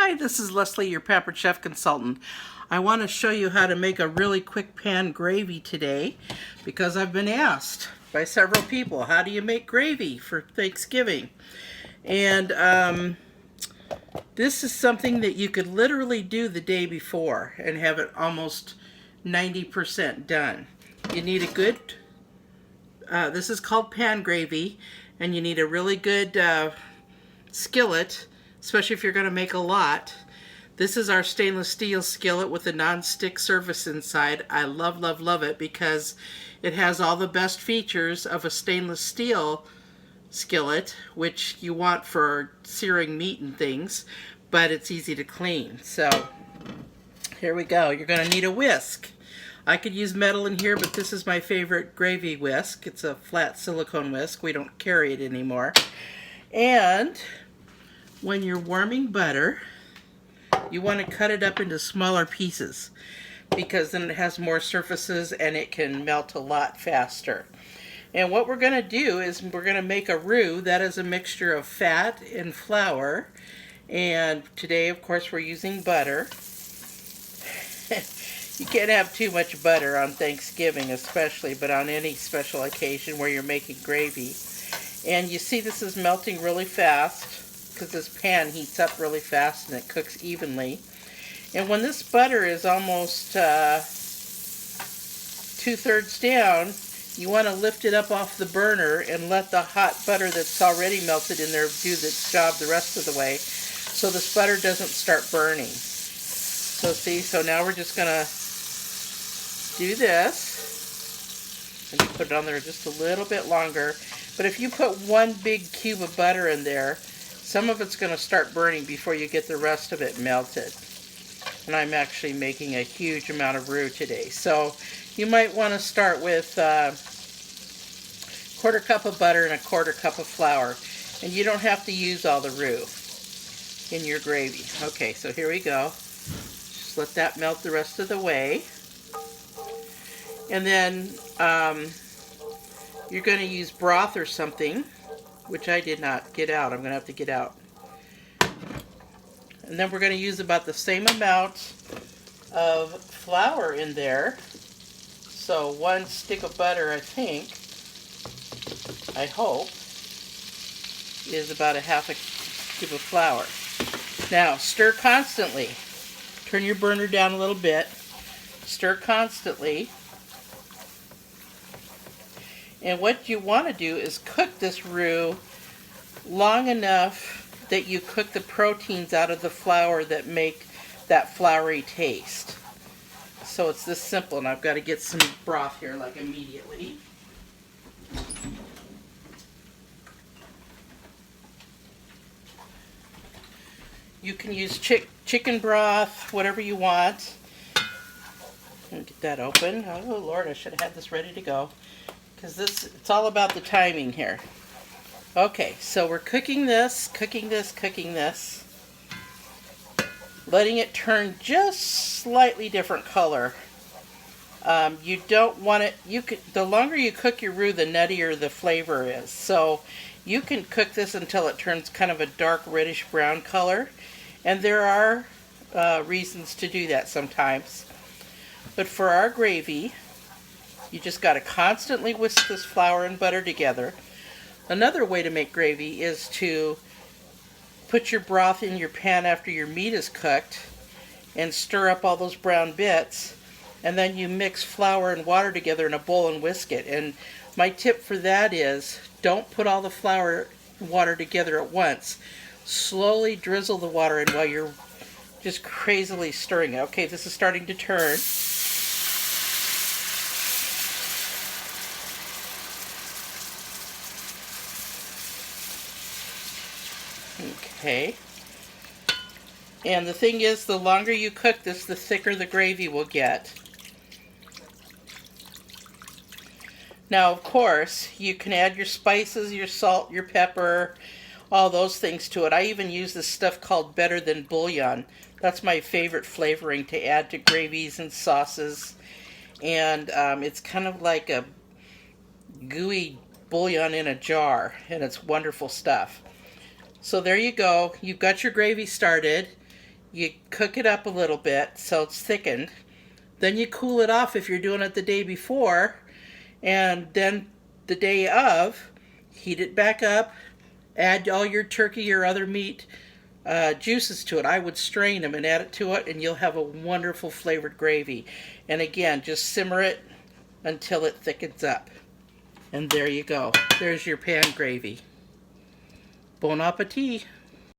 Hi, this is Leslie, your Pampered Chef Consultant. I want to show you how to make a really quick pan gravy today because I've been asked by several people, how do you make gravy for Thanksgiving? And this is something that you could literally do the day before and have it almost 90% done. You need a good, this is called pan gravy, and you need a really good skillet, especially if you're going to make a lot. This is our stainless steel skillet with a non-stick surface inside. I love, love, love it because it has all the best features of a stainless steel skillet, which you want for searing meat and things, but it's easy to clean. So here we go. You're going to need a whisk. I could use metal in here, but this is my favorite gravy whisk. It's a flat silicone whisk. We don't carry it anymore. And when you're warming butter, you want to cut it up into smaller pieces because then it has more surfaces and it can melt a lot faster. And what we're going to do is we're going to make a roux that is a mixture of fat and flour. And today, of course, we're using butter. You can't have too much butter on Thanksgiving especially, but on any special occasion where you're making gravy. And you see this is melting really fast because this pan heats up really fast and it cooks evenly. And when this butter is almost 2/3 down, you want to lift it up off the burner and let the hot butter that's already melted in there do its job the rest of the way so this butter doesn't start burning. So see, so now we're just going to do this. And put it on there just a little bit longer. But if you put one big cube of butter in there, some of it's going to start burning before you get the rest of it melted. And I'm actually making a huge amount of roux today. So you might want to start with 1/4 cup of butter and 1/4 cup of flour. And you don't have to use all the roux in your gravy. Okay, so here we go. Just let that melt the rest of the way. And then you're going to use broth or something, which I did not get out. I'm going to have to get out. And then we're going to use about the same amount of flour in there. So 1 stick of butter, I think, I hope, is about 1/2 cube of flour. Now, stir constantly. Turn your burner down a little bit. Stir constantly. And what you want to do is cook this roux long enough that you cook the proteins out of the flour that make that floury taste. So it's this simple, and I've got to get some broth here like immediately. You can use chicken broth, whatever you want. Get that open. Oh Lord, I should have had this ready to go. Because it's all about the timing here. Okay, so we're cooking this, letting it turn just slightly different color. You don't want it, the longer you cook your roux, the nuttier the flavor is. So you can cook this until it turns kind of a dark reddish brown color. And there are reasons to do that sometimes. But for our gravy, you just got to constantly whisk this flour and butter together. Another way to make gravy is to put your broth in your pan after your meat is cooked and stir up all those brown bits, and then you mix flour and water together in a bowl and whisk it. And my tip for that is don't put all the flour and water together at once. Slowly drizzle the water in while you're just crazily stirring it. Okay, this is starting to turn. Okay, and the thing is, the longer you cook this, the thicker the gravy will get. Now, of course, you can add your spices, your salt, your pepper, all those things to it. I even use this stuff called Better Than Bouillon. That's my favorite flavoring to add to gravies and sauces. And it's kind of like a gooey bouillon in a jar, and it's wonderful stuff. So there you go. You've got your gravy started. You cook it up a little bit so it's thickened. Then you cool it off if you're doing it the day before. And then the day of, heat it back up, add all your turkey or other meat juices to it. I would strain them and add it to it, and you'll have a wonderful flavored gravy. And again, just simmer it until it thickens up. And there you go. There's your pan gravy. Bon appetit.